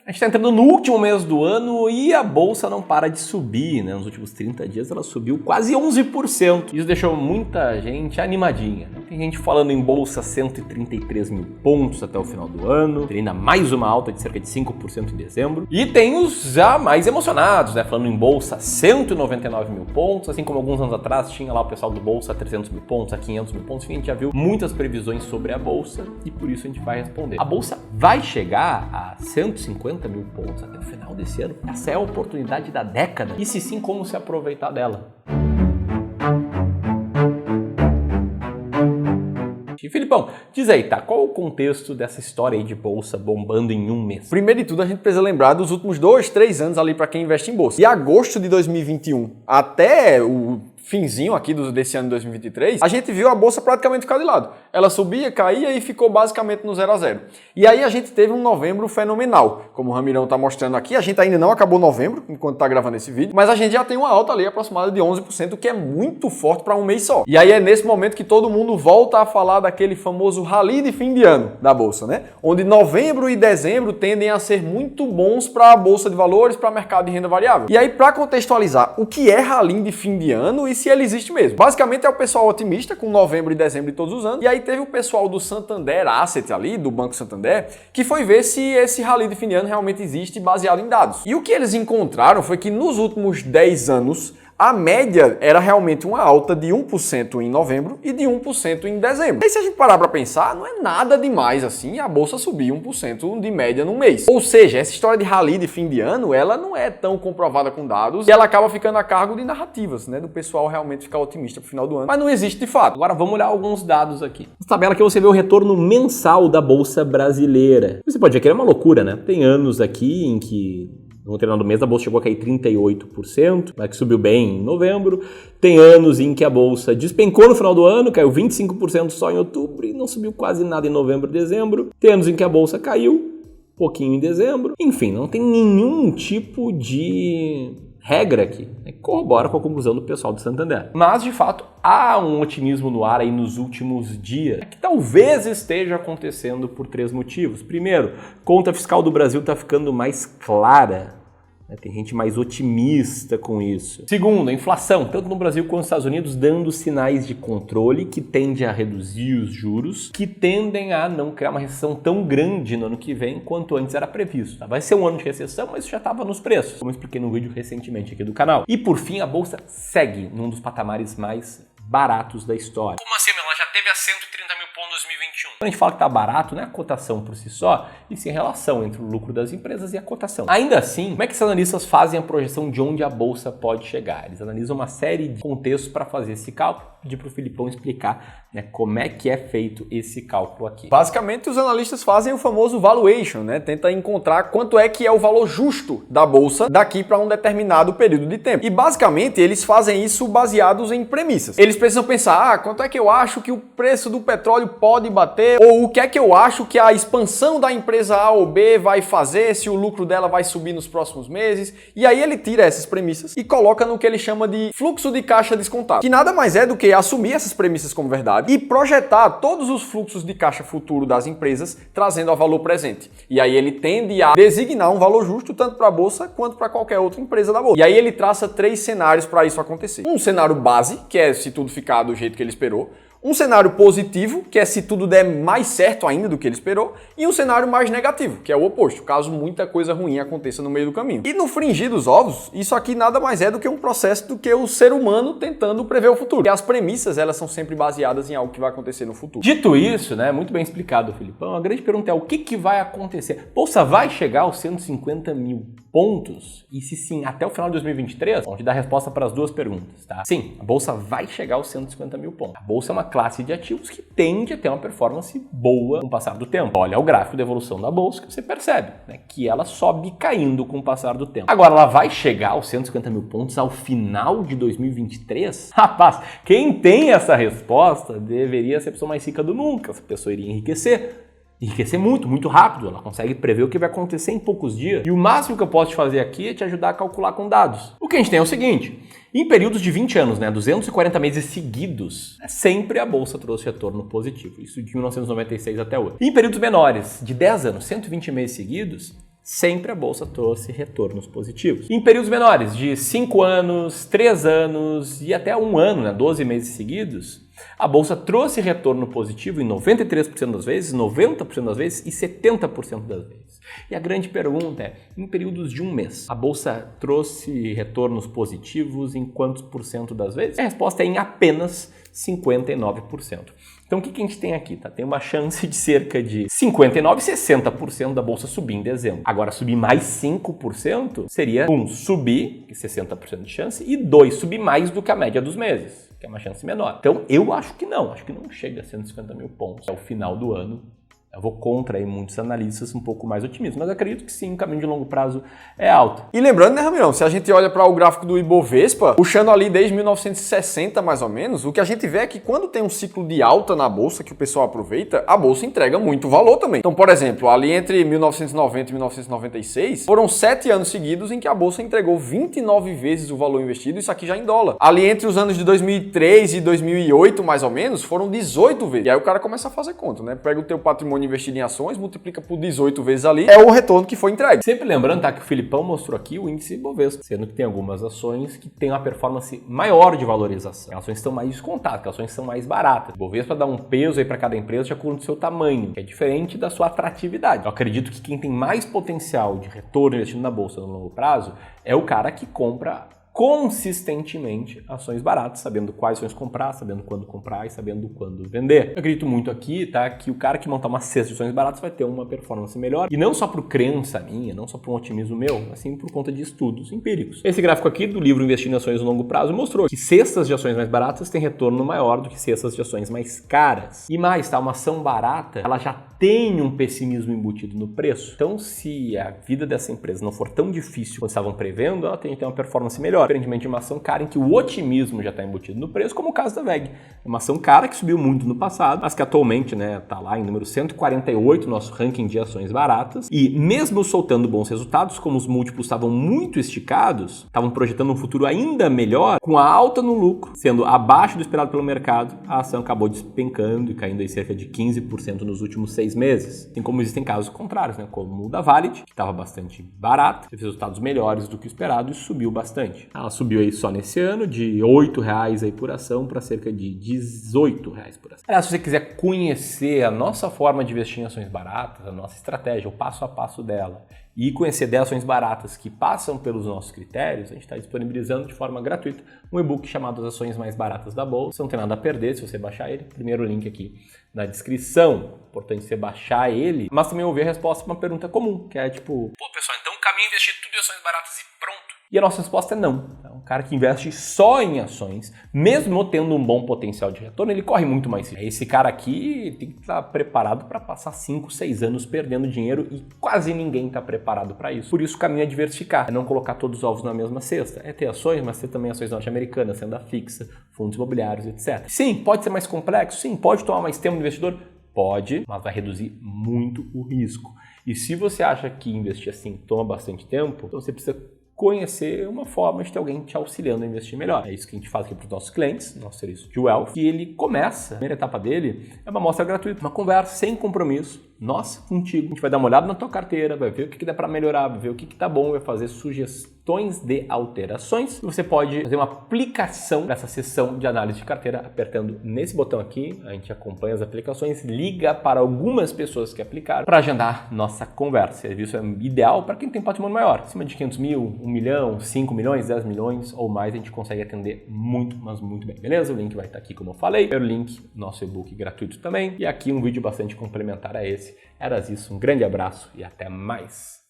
A gente está entrando no último mês do ano e a bolsa não para de subir, né? Nos últimos 30 dias ela subiu quase 11%. Isso deixou muita gente animadinha. Tem gente falando em bolsa 133 mil pontos até o final do ano, tem ainda mais uma alta de cerca de 5% em dezembro. E tem os já mais emocionados, né? Falando em bolsa 199 mil pontos, assim como alguns anos atrás tinha lá o pessoal do bolsa a 300 mil pontos, a 500 mil pontos. Enfim, a gente já viu muitas previsões sobre a bolsa e por isso a gente vai responder. A bolsa vai chegar a 150 mil pontos até o final desse ano? Essa é a oportunidade da década? E se sim, como se aproveitar dela? E Filipão, diz aí, tá? Qual o contexto dessa história aí de bolsa bombando em um mês? Primeiro de tudo, a gente precisa lembrar dos últimos 2, 3 anos ali para quem investe em bolsa. De agosto de 2021 até o finzinho aqui desse ano de 2023, a gente viu a bolsa praticamente ficar de lado. Ela subia, caía e ficou basicamente no 0 a 0. E aí a gente teve um novembro fenomenal. Como o Ramirão está mostrando aqui, a gente ainda não acabou novembro, enquanto está gravando esse vídeo, mas a gente já tem uma alta ali aproximada de 11%, o que é muito forte para um mês só. E aí é nesse momento que todo mundo volta a falar daquele famoso rally de fim de ano da bolsa, né? Onde novembro e dezembro tendem a ser muito bons para a bolsa de valores, para o mercado de renda variável. E aí, para contextualizar, o que é rally de fim de ano e se ele existe mesmo? Basicamente é o pessoal otimista com novembro e dezembro de todos os anos. E aí teve o pessoal do Santander Asset ali, do Banco Santander, que foi ver se esse rally de fim de ano realmente existe baseado em dados. E o que eles encontraram foi que nos últimos 10 anos, a média era realmente uma alta de 1% em novembro e de 1% em dezembro. E se a gente parar para pensar, não é nada demais assim a bolsa subir 1% de média no mês. Ou seja, essa história de rally de fim de ano, ela não é tão comprovada com dados e ela acaba ficando a cargo de narrativas, né? Do pessoal realmente ficar otimista pro final do ano. Mas não existe de fato. Agora vamos olhar alguns dados aqui. Essa tabela aqui você vê o retorno mensal da bolsa brasileira. Você pode ver que é uma loucura, né? Tem anos aqui em que no final do mês a bolsa chegou a cair 38%, mas que subiu bem em novembro. Tem anos em que a bolsa despencou no final do ano, caiu 25% só em outubro e não subiu quase nada em novembro e dezembro. Tem anos em que a bolsa caiu um pouquinho em dezembro. Enfim, não tem nenhum tipo de regra aqui, né, que corrobora com a conclusão do pessoal do Santander. Mas, de fato, há um otimismo no ar aí nos últimos dias, que talvez esteja acontecendo por 3 motivos. Primeiro, conta fiscal do Brasil está ficando mais clara. Tem gente mais otimista com isso. Segundo, a inflação, tanto no Brasil quanto nos Estados Unidos, dando sinais de controle que tende a reduzir os juros, que tendem a não criar uma recessão tão grande no ano que vem quanto antes era previsto. Vai ser um ano de recessão, mas isso já estava nos preços, como eu expliquei no vídeo recentemente aqui do canal. E por fim, a bolsa segue num dos patamares mais baratos da história. Como assim, meu? Ela já teve a 130 mil pontos em 2021. Quando a gente fala que tá barato, não é a cotação por si só, e sim a relação entre o lucro das empresas e a cotação. Ainda assim, como é que os analistas fazem a projeção de onde a bolsa pode chegar? Eles analisam uma série de contextos para fazer esse cálculo. Vou pedir para o Filipão explicar, né, como é que é feito esse cálculo aqui. Basicamente, os analistas fazem o famoso valuation, né? Tenta encontrar quanto é que é o valor justo da bolsa daqui para um determinado período de tempo. E basicamente, eles fazem isso baseados em premissas. Eles precisam pensar, quanto é que eu acho que o preço do petróleo pode bater, ou o que é que eu acho que a expansão da empresa A ou B vai fazer, se o lucro dela vai subir nos próximos meses. E aí ele tira essas premissas e coloca no que ele chama de fluxo de caixa descontado, que nada mais é do que assumir essas premissas como verdade e projetar todos os fluxos de caixa futuro das empresas, trazendo ao valor presente. E aí ele tende a designar um valor justo tanto para a bolsa quanto para qualquer outra empresa da bolsa. E aí ele traça 3 cenários para isso acontecer. Um cenário base, que é se tudo ficar do jeito que ele esperou. Um cenário positivo, que é se tudo der mais certo ainda do que ele esperou, e um cenário mais negativo, que é o oposto, caso muita coisa ruim aconteça no meio do caminho. E no fringir dos ovos, isso aqui nada mais é do que um processo do que o ser humano tentando prever o futuro. E as premissas, elas são sempre baseadas em algo que vai acontecer no futuro. Dito isso, né, muito bem explicado, Filipão, a grande pergunta é o que vai acontecer? Bolsa vai chegar aos 150 mil pontos? E se sim, até o final de 2023? Vamos dar a resposta para as duas perguntas, tá? Sim, a bolsa vai chegar aos 150 mil pontos. A bolsa é uma classe de ativos que tende a ter uma performance boa com o passar do tempo. Olha o gráfico de evolução da bolsa que você percebe, né, que ela sobe caindo com o passar do tempo. Agora, ela vai chegar aos 150 mil pontos ao final de 2023? Rapaz, quem tem essa resposta deveria ser a pessoa mais rica do nunca. Essa pessoa iria enriquecer muito, muito rápido. Ela consegue prever o que vai acontecer em poucos dias. E o máximo que eu posso te fazer aqui é te ajudar a calcular com dados. O que a gente tem é o seguinte: em períodos de 20 anos, né, 240 meses seguidos, sempre a bolsa trouxe retorno positivo. Isso de 1996 até hoje. E em períodos menores, de 10 anos, 120 meses seguidos, sempre a bolsa trouxe retornos positivos. Em períodos menores, de 5 anos, 3 anos e até 1 ano, né, 12 meses seguidos, a bolsa trouxe retorno positivo em 93% das vezes, 90% das vezes e 70% das vezes. E a grande pergunta é, em períodos de 1 mês, a bolsa trouxe retornos positivos em quantos por cento das vezes? A resposta é em apenas 59%. Então o que a gente tem aqui? Tá? Tem uma chance de cerca de 59% e 60% da bolsa subir em dezembro. Agora, subir mais 5% seria 1, subir, 60% de chance, e 2, subir mais do que a média dos meses, que é uma chance menor. Então eu acho que não chega a 150 mil pontos ao final do ano. Eu vou contra aí muitos analistas um pouco mais otimistas, mas acredito que sim, o caminho de longo prazo é alto. E lembrando, né, Ramirão, se a gente olha para o gráfico do Ibovespa, puxando ali desde 1960 mais ou menos, o que a gente vê é que quando tem um ciclo de alta na bolsa que o pessoal aproveita, a bolsa entrega muito valor também. Então, por exemplo, ali entre 1990 e 1996, foram 7 anos seguidos em que a bolsa entregou 29 vezes o valor investido, isso aqui já em dólar. Ali entre os anos de 2003 e 2008, mais ou menos, foram 18 vezes. E aí o cara começa a fazer conta, né? Pega o teu patrimônio investido em ações, multiplica por 18 vezes ali, é o retorno que foi entregue. Sempre lembrando, tá, que o Filipão mostrou aqui o índice Ibovespa, sendo que tem algumas ações que têm uma performance maior de valorização. As ações estão mais descontadas, as ações são mais baratas. O Ibovespa dá um peso aí para cada empresa de acordo com o seu tamanho, que é diferente da sua atratividade. Eu acredito que quem tem mais potencial de retorno investindo na bolsa no longo prazo é o cara que compra consistentemente ações baratas, sabendo quais ações comprar, sabendo quando comprar e sabendo quando vender. Eu acredito muito aqui, tá, que o cara que montar uma cesta de ações baratas vai ter uma performance melhor, e não só por crença minha, não só por um otimismo meu, mas sim por conta de estudos empíricos. Esse gráfico aqui do livro Investindo em Ações no Longo Prazo mostrou que cestas de ações mais baratas têm retorno maior do que cestas de ações mais caras. E mais, tá, uma ação barata, ela já tem um pessimismo embutido no preço. Então, se a vida dessa empresa não for tão difícil quanto estavam prevendo, ela tem que ter uma performance melhor. Diferentemente de uma ação cara em que o otimismo já está embutido no preço, como o caso da VEG. É uma ação cara que subiu muito no passado, mas que atualmente, né, tá lá em número 148 no nosso ranking de ações baratas. E mesmo soltando bons resultados, como os múltiplos estavam muito esticados, estavam projetando um futuro ainda melhor, com a alta no lucro sendo abaixo do esperado pelo mercado, a ação acabou despencando e caindo aí cerca de 15% nos últimos 6 meses. Assim como existem casos contrários, né, como o da Valid, que estava bastante barato, teve resultados melhores do que o esperado e subiu bastante. Ela subiu aí só nesse ano de R$8 aí por ação para cerca de R$18 por ação. Aliás, se você quiser conhecer a nossa forma de investir em ações baratas, a nossa estratégia, o passo a passo dela, e conhecer 10 ações baratas que passam pelos nossos critérios, a gente está disponibilizando de forma gratuita um e-book chamado As Ações Mais Baratas da Bolsa. Você não tem nada a perder se você baixar ele. Primeiro link aqui na descrição. Importante você baixar ele, mas também ouvir a resposta para uma pergunta comum, que é tipo... Pô, pessoal, então o caminho é investir tudo em ações baratas e pronto? E a nossa resposta é não. É um cara que investe só em ações, mesmo tendo um bom potencial de retorno, ele corre muito mais risco. Esse cara aqui tem que estar preparado para passar 5, 6 anos perdendo dinheiro e quase ninguém está preparado para isso. Por isso o caminho é diversificar, é não colocar todos os ovos na mesma cesta. É ter ações, mas ter também ações norte-americanas, renda fixa, fundos imobiliários, etc. Sim, pode ser mais complexo, sim, pode tomar mais tempo no investidor, pode, mas vai reduzir muito o risco. E se você acha que investir assim toma bastante tempo, então você precisa conhecer uma forma de ter alguém te auxiliando a investir melhor. É isso que a gente faz aqui para os nossos clientes, nosso serviço de Wealth, e ele começa, a primeira etapa dele é uma amostra gratuita, uma conversa sem compromisso, nós contigo. A gente vai dar uma olhada na tua carteira, vai ver o que dá para melhorar, vai ver o que tá bom, vai fazer sugestões de alterações. E você pode fazer uma aplicação dessa sessão de análise de carteira apertando nesse botão aqui. A gente acompanha as aplicações, liga para algumas pessoas que aplicaram para agendar nossa conversa. O serviço é ideal para quem tem patrimônio maior, acima de 500 mil, 1 milhão, 5 milhões, 10 milhões ou mais, a gente consegue atender muito, mas muito bem. Beleza? O link vai estar aqui, como eu falei. O link, nosso e-book gratuito também. E aqui um vídeo bastante complementar a esse. Era isso, um grande abraço e até mais!